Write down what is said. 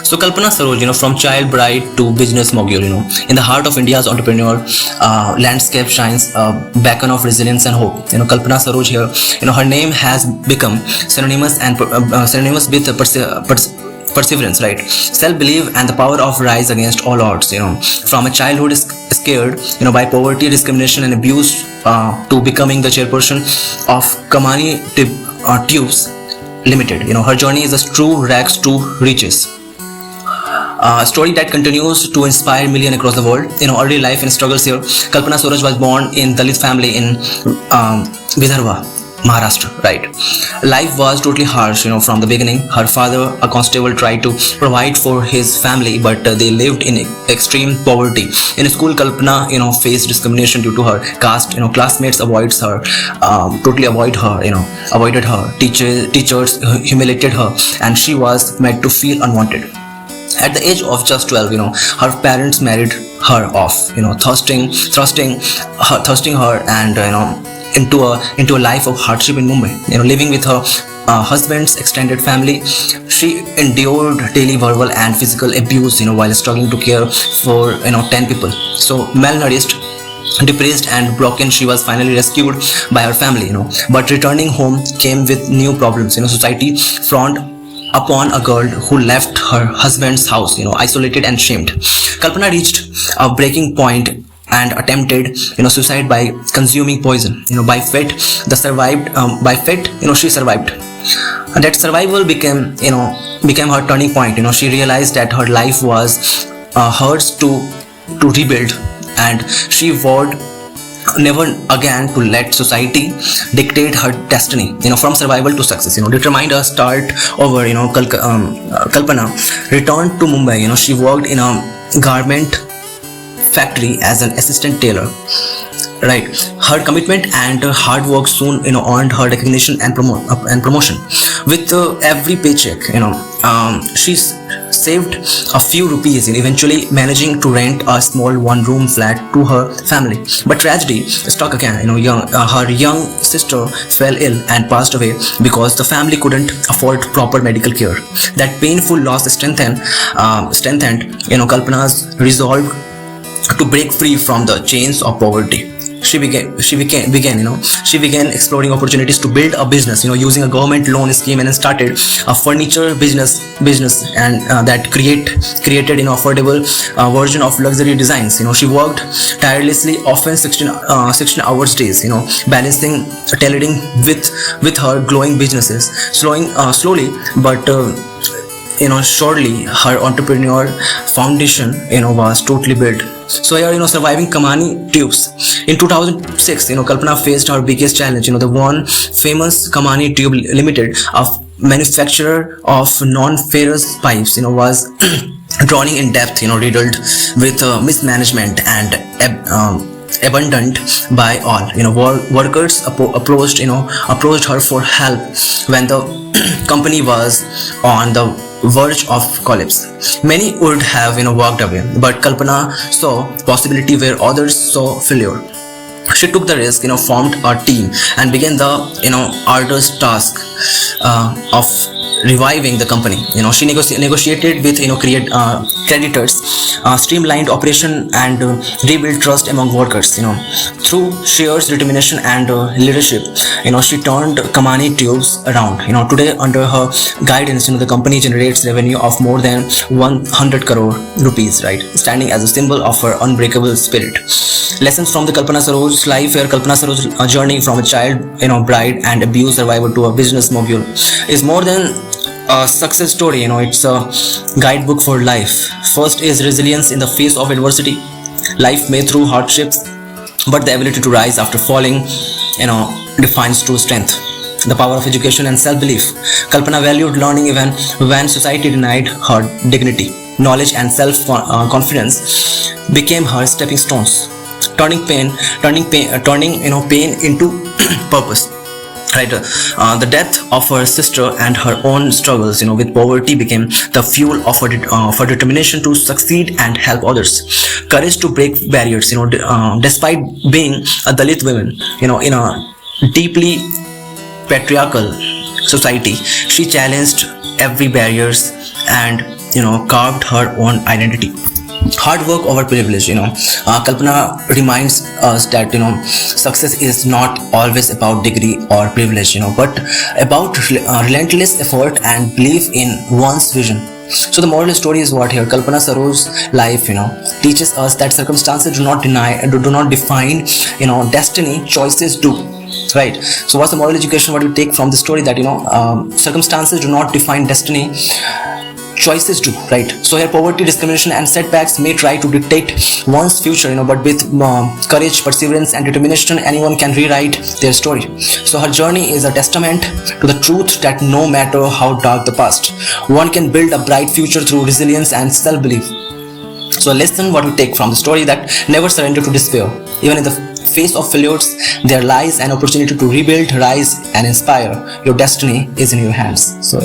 So Kalpana Saroj, from child bride to business mogul, in the heart of India's entrepreneur landscape shines a beacon of resilience and hope. Kalpana Saroj here, her name has become synonymous and synonymous with perseverance, right? Self-belief and the power of rise against all odds. From a childhood scared, by poverty, discrimination, and abuse, to becoming the chairperson of Kamani Tubes Ltd. Her journey is a true rags to riches. A story that continues to inspire millions across the world. Early life and struggles here. Kalpana Saroj was born in Dalit family in Vidarbha, Maharashtra, right? Life was totally harsh, from the beginning. Her father, a constable, tried to provide for his family, but they lived in extreme poverty. In school, Kalpana, faced discrimination due to her caste. Classmates avoided her, avoided her. Teachers humiliated her, and she was made to feel unwanted. At the age of just 12, her parents married her off, thrusting her and into a life of hardship in Mumbai. Living with her husband's extended family, she endured daily verbal and physical abuse, while struggling to care for 10 people. So malnourished, depressed and broken, she was finally rescued by her family. But returning home came with new problems. Society frowned upon a girl who left her husband's house, isolated and shamed. Kalpana reached a breaking point and attempted, suicide by consuming poison. By fate, she survived. And that survival became her turning point. She realized that her life was hers to rebuild, and she vowed never again to let society dictate her destiny. From survival to success, determined to start over. Kalpana returned to Mumbai. She worked in a garment factory as an assistant tailor, right? Her commitment and hard work soon earned her recognition and promotion. With every paycheck, she saved a few rupees, eventually managing to rent a small one-room flat to her family. But tragedy struck again. Her young sister fell ill and passed away because the family couldn't afford proper medical care. That painful loss strengthened Kalpana's resolve to break free from the chains of poverty. She began exploring opportunities to build a business, using a government loan scheme, and started a furniture business and that created affordable version of luxury designs. She worked tirelessly, often 16 hours days, balancing tailoring with her glowing businesses. Slowly but surely, her entrepreneur foundation was totally built. So here, surviving Kamani Tubes. In 2006, Kalpana faced her biggest challenge. The one famous Kamani Tube Limited, a manufacturer of non-ferrous pipes, was drowning in debt, riddled with mismanagement and abandoned by all. Workers approached her for help when the company was on the verge of collapse. Many would have walked away, but Kalpana saw possibility where others saw failure. She took the risk, formed a team and began the arduous task of reviving the company. She negotiated with creditors, streamlined operation and rebuilt trust among workers. Through sheer determination and leadership, she turned Kamani Tubes around. Today, under her guidance, the company generates revenue of more than 100 crore rupees, right? Standing as a symbol of her unbreakable spirit. Lessons from the Kalpana Saroj's life. Here, Kalpana Saroj's journey from a child, bride and abuse survivor to a business mogul is more than a success story. It's a guidebook for life. First is resilience in the face of adversity. Life may through hardships, but the ability to rise after falling, defines true strength. The power of education and self-belief. Kalpana valued learning even when society denied her dignity. Knowledge and self-confidence became her stepping stones, turning pain into purpose. Right, the death of her sister and her own struggles, with poverty became the fuel of her determination to succeed and help others. Courage to break barriers, despite being a Dalit woman, in a deeply patriarchal society, she challenged every barriers and carved her own identity. Hard work over privilege. Kalpana reminds us that success is not always about degree or privilege, but about relentless effort and belief in one's vision. So the moral story is what here? Kalpana Saroj's life, teaches us that circumstances do not define, destiny. Choices do. Right. So what's the moral education? What you take from the story? That circumstances do not define destiny. Choices do. Right. So here, poverty, discrimination, and setbacks may try to dictate one's future, but with courage, perseverance, and determination, anyone can rewrite their story. So her journey is a testament to the truth that no matter how dark the past, one can build a bright future through resilience and self-belief. So a lesson what we take from the story, that never surrender to despair. Even in the face of failures, there lies an opportunity to rebuild, rise, and inspire. Your destiny is in your hands. So